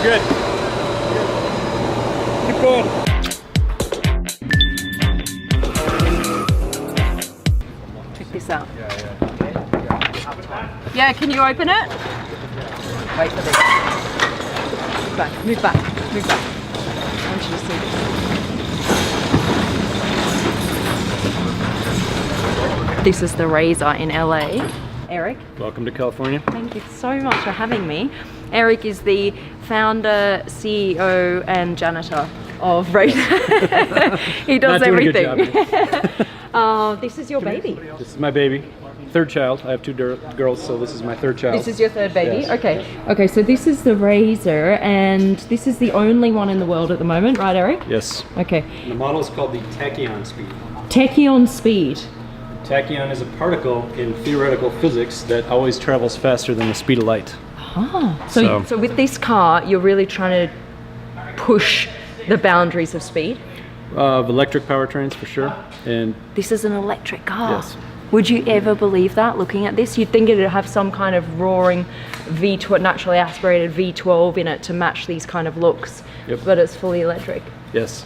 We're good. Keep going. Check this out. Yeah, can you open it? Wait for this. Move back, move back, move back. I want you to see this. This is the Razor in LA. Eric. Welcome to California. Thank you so much for having me. Eric is the founder, CEO, and janitor of Razor. He does everything. This is your baby. This is my baby. Third child. I have two girls, so this is my third child. This is your third baby? Yes. Okay. Okay, so this is the Razor, and this is the only one in the world at the moment, right, Eric? Yes. Okay. And the model is called the Tachyon Speed. Tachyon Speed. Tachyon is a particle in theoretical physics that always travels faster than the speed of light. Ah, so with this car, you're really trying to push the boundaries of speed? Of electric powertrains for sure. And this is an electric car. yes. Would you ever believe that, looking at this? You'd think it'd have some kind of roaring V12, naturally aspirated V12 in it to match these kind of looks, Yep. but it's fully electric. Yes.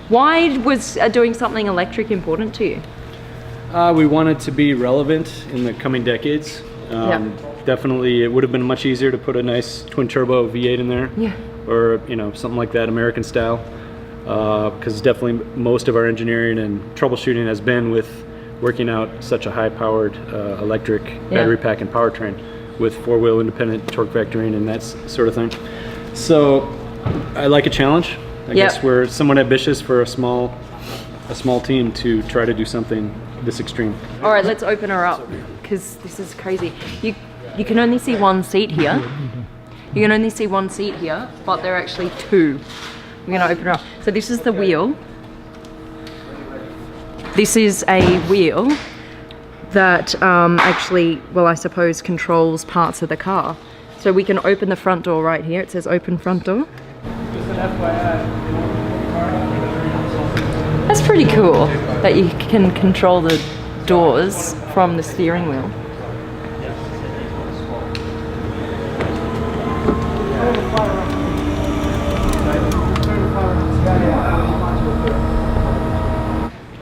Why was doing something electric important to you? We wanted to be relevant in the coming decades. Definitely, it would have been much easier to put a nice twin turbo V8 in there. Yeah. Or something like that, American style. Because definitely most of our engineering and troubleshooting has been with working out such a high-powered electric battery pack and powertrain with four-wheel independent torque vectoring and that sort of thing. So I like a challenge. I guess we're somewhat ambitious for a small team to try to do something this extreme. All right, let's open her up because this is crazy. You can only see one seat here. You can only see one seat here, but there are actually two. We're gonna open her up. So this is the wheel. This is a wheel that actually, well, I suppose controls parts of the car. So we can open the front door right here. It says open front door. That's pretty cool that you can control the doors from the steering wheel.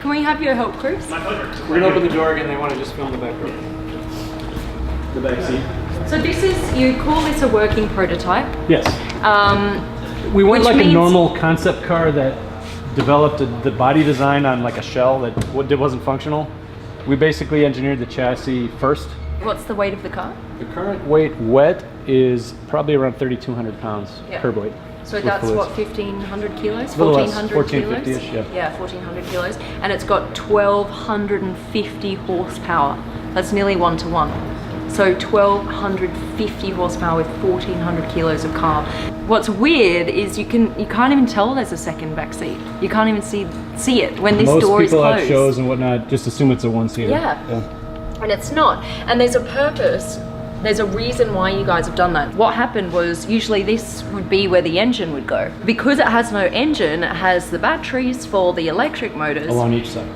Can we have your help, Chris? We're gonna open the door again. They want to just film the back row. The back seat. So this is, you call this a working prototype? Yes. We went like a normal concept car that developed the body design on like a shell that wasn't functional. We basically engineered the chassis first. What's the weight of the car? The current weight wet is probably around 3,200 pounds curb weight. So that's what, 1,500 kilos? 1,400 kilos? 1,450-ish, yeah. Yeah, 1,400 kilos. And it's got 1,250 horsepower. That's nearly 1 to 1. So 1,250 horsepower with 1,400 kilos of carb. What's weird is you can't even tell there's a second back seat. You can't even see it when this door is closed. Most people at shows and whatnot just assume it's a one-seater. Yeah, and it's not. And there's a purpose. There's a reason why you guys have done that. What happened was usually this would be where the engine would go. Because it has no engine, it has the batteries for the electric motors. Along each side.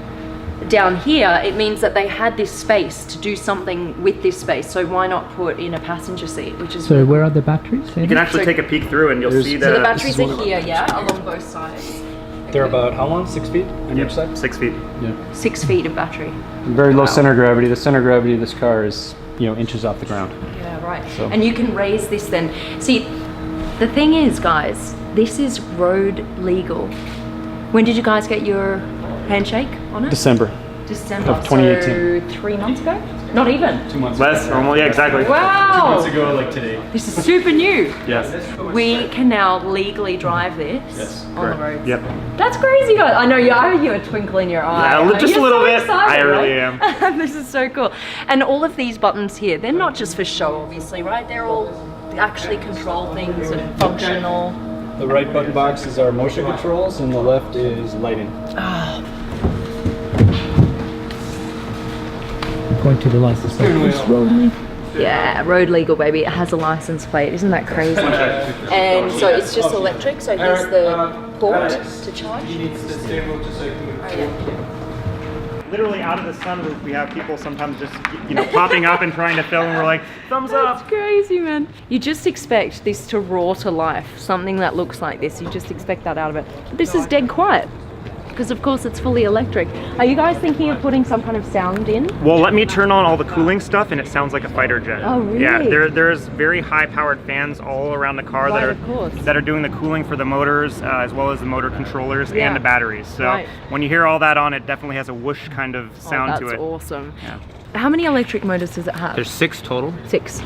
Down here, it means that they had this space to do something with this space. So why not put in a passenger seat, which is... So where are the batteries? You can actually take a peek through and you'll see So the batteries are here, along both sides. They're about how long? 6 feet on each side? 6 feet. Yeah. 6 feet of battery. Very low center gravity. The center gravity of this car is, inches off the ground. Yeah, right. So. And you can raise this then. See, the thing is, guys, this is road legal. When did you guys get your handshake on it? December of 2018. So 3 months ago? Not even. 2 months Less, ago. normal, yeah, exactly. Wow. 2 months ago, like today. This is super new. Yes. We can now legally drive this on the roads. Yep. That's crazy, guys. I know you have a twinkle in your eye. Yeah, just a little bit. Excited, I really right? am. This is so cool. And all of these buttons here, they're not just for show, obviously, right? They're all actually control things and functional. The right button box is our motion controls, and the left is lighting. Oh. Going to the license plate. Yeah, road legal, baby. It has a license plate. Isn't that crazy? And so it's just electric. So here's the port to charge. Oh, yeah. literally out of the sunroof, we have people sometimes just, you know, popping up and trying to film, and we're like, thumbs That's up. crazy, man. You just expect this to roar to life, something that looks like this. You just expect that out of it. But this is dead quiet, because of course it's fully electric. Are you guys thinking of putting some kind of sound in? Well, let me turn on all the cooling stuff, and it sounds like a fighter jet. Oh, really? Yeah, there's very high-powered fans all around the car Right, of course. that are doing the cooling for the motors, as well as the motor controllers Yeah. and the batteries. So Right. when you hear all that on, it definitely has a whoosh kind of sound to it. That's awesome. Yeah. How many electric motors does it have? There's 6 total. 6.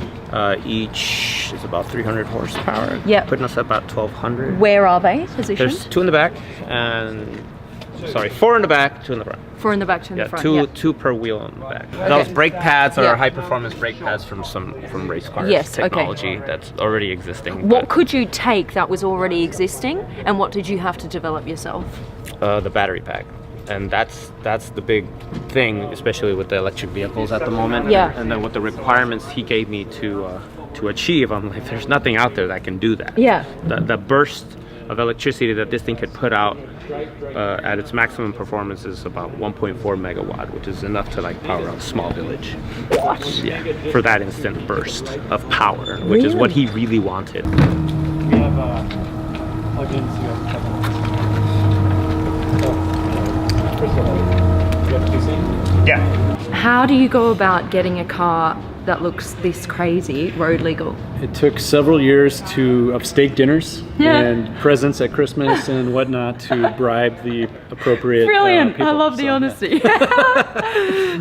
Each is about 300 horsepower. Yep. Putting us at about 1200. Where are they positioned? There's 2 in the back and 4 in the back, 2 in the front. 4 in the back, 2 in Yeah, the front. two per wheel in the back. Those brake pads are Yeah. high performance brake pads from race cars. Yes, okay. Technology that's already existing. What could you take that was already existing, and what did you have to develop yourself? The battery pack. And that's the big thing, especially with the electric vehicles at the moment. Yeah. And then with the requirements he gave me to achieve, I'm like, there's nothing out there that can do that. Yeah. The burst of electricity that this thing could put out at its maximum performance is about 1.4 megawatt, which is enough to like power a small village. What? Yeah, for that instant burst of power, which is what he really wanted. We have plug-ins. You have a couple Yeah. How do you go about getting a car that looks this crazy road legal? It took several years of steak dinners Yeah. and presents at Christmas and whatnot to bribe the appropriate Brilliant! people. I love the So, yeah. honesty.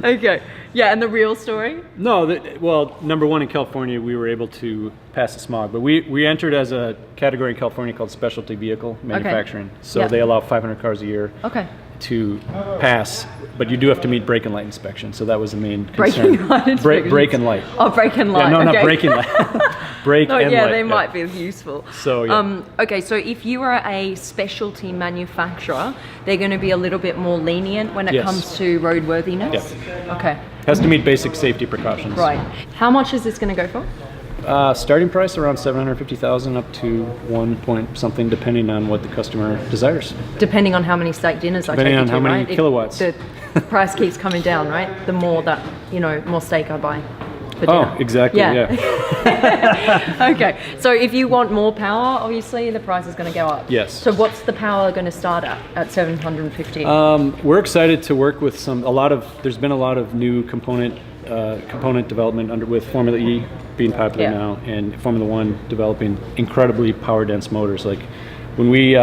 Okay. Yeah, and the real story? No, well, number one, in California, we were able to pass the smog, but we entered as a category in California called specialty vehicle manufacturing. So Yeah. they allow 500 cars a year Okay. to pass, but you do have to meet brake and light inspection. So that was the main concern. Braking light inspection. Brake and light. Oh, brake and light. Yeah, no, okay. not braking light. Brake Oh, and yeah, light. they might be useful. So, yeah. Okay, so if you are a specialty manufacturer, they're going to be a little bit more lenient when it Yes. comes to roadworthiness? Okay, Has to meet basic safety precautions. right. How much is this going to go for? Starting price around 750,000 up to 1 point something, depending on what the customer desires. Depending on how many steak dinners I Depending take on you how to, many right? kilowatts. The price keeps coming down, right? The more that, more steak I buy for Oh, dinner. exactly. Yeah. Okay, so if you want more power, obviously the price is going to go up. Yes. So what's the power going to start at 750? We're excited to work with there's been a lot of new component development with Formula E being popular Yeah. now, and Formula One developing incredibly power dense motors. Like when we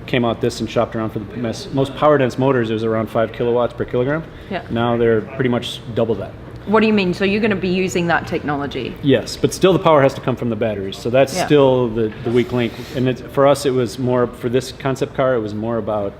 came out this and shopped around for the most power dense motors, it was around 5 kilowatts per kilogram. Yeah. Now they're pretty much double that. What do you mean? So you're going to be using that technology? Yes, but still the power has to come from the batteries. So that's Yeah. still the weak link. And for us, it was more, for this concept car, it was more about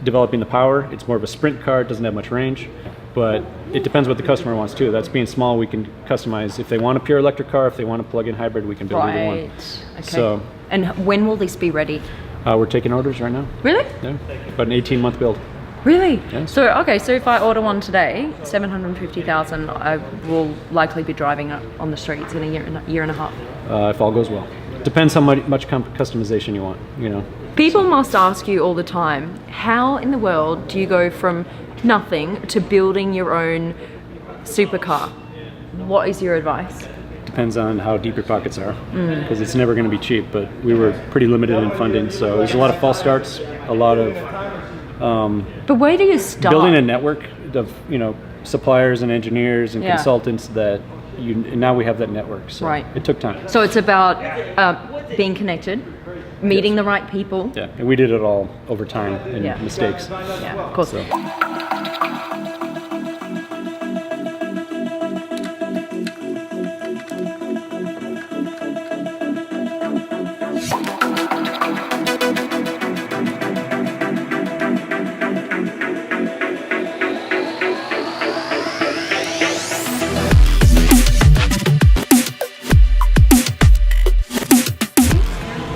developing the power. It's more of a sprint car. It doesn't have much range. But it depends what the customer wants too. That's being small, we can customize. If they want a pure electric car, if they want a plug-in hybrid, we can build either one. Right. Okay. So and when will this be ready? we're taking orders right now. Really? Yeah, about an 18-month build. Really? Yes. So so if I order one today, 750,000, I will likely be driving it on the streets in a year and a half. If all goes well. Depends how much customization you want. People must ask you all the time, how in the world do you go from nothing to building your own supercar? What is your advice? Depends on how deep your pockets are, because it's never going to be cheap. But we were pretty limited in funding, so there's a lot of false starts, a lot of But where do you start? building a network of suppliers and engineers and Yeah. consultants that now we have that network. So Right. it took time. So it's about being connected, meeting the right people. Yeah, and we did it all over time and Yeah. mistakes. Yeah, of course. So.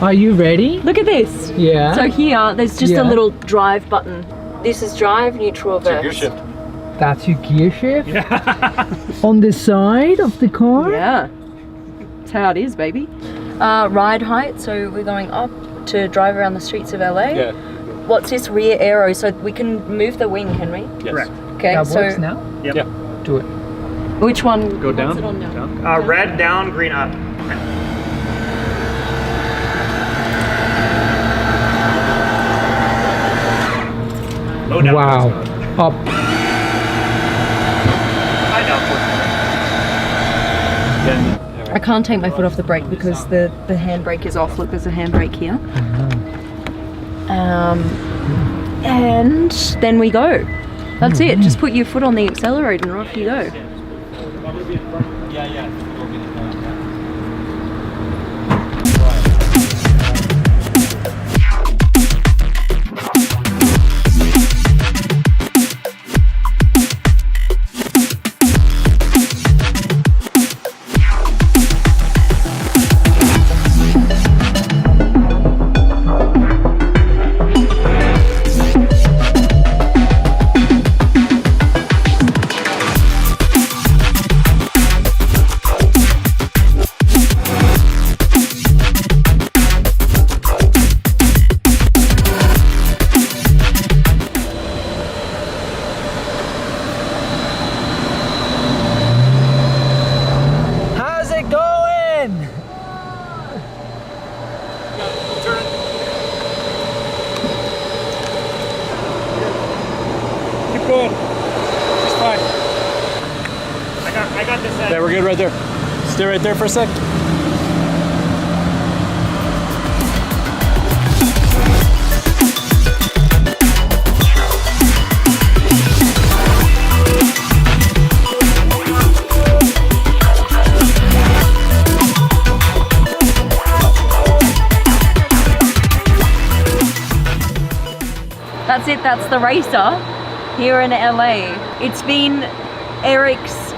Are you ready? Look at this. Yeah. So here, there's just Yeah. a little drive button. This is drive, neutral, reverse. That's your gear shift? On the side of the car? Yeah. That's how it is, baby. Ride height, so we're going up to drive around the streets of LA. Yeah. what's this rear aero? So we can move the wing, can we? Yes. Correct. Okay, That so works now? Yep. Yeah. Do it. which one? Go what's down. it on now? Down. Red down, green up. Low down. Wow. Up. High down. Then I can't take my foot off the brake because the handbrake is off. Look, there's a handbrake here. And then we go. That's it. Just put your foot on the accelerator and off you go. How's it going? keep going. It's fine. I got this end. Yeah, we're good right there. Stay right there for a sec. That's it, that's the racer here in LA. It's been Eric's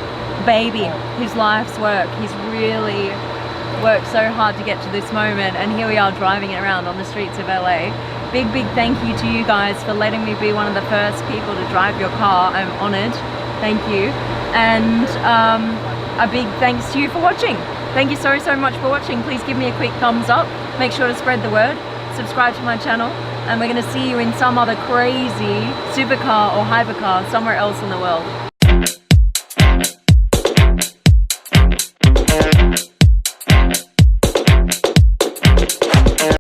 baby, his life's work. He's really worked so hard to get to this moment, and here we are driving it around on the streets of LA. Big thank you to you guys for letting me be one of the first people to drive your car. I'm honored, thank you. And a big thanks to you for watching. Thank you so much for watching. Please give me a quick thumbs up. Make sure to spread the word. Subscribe to my channel. And we're going to see you in some other crazy supercar or hypercar somewhere else in the world.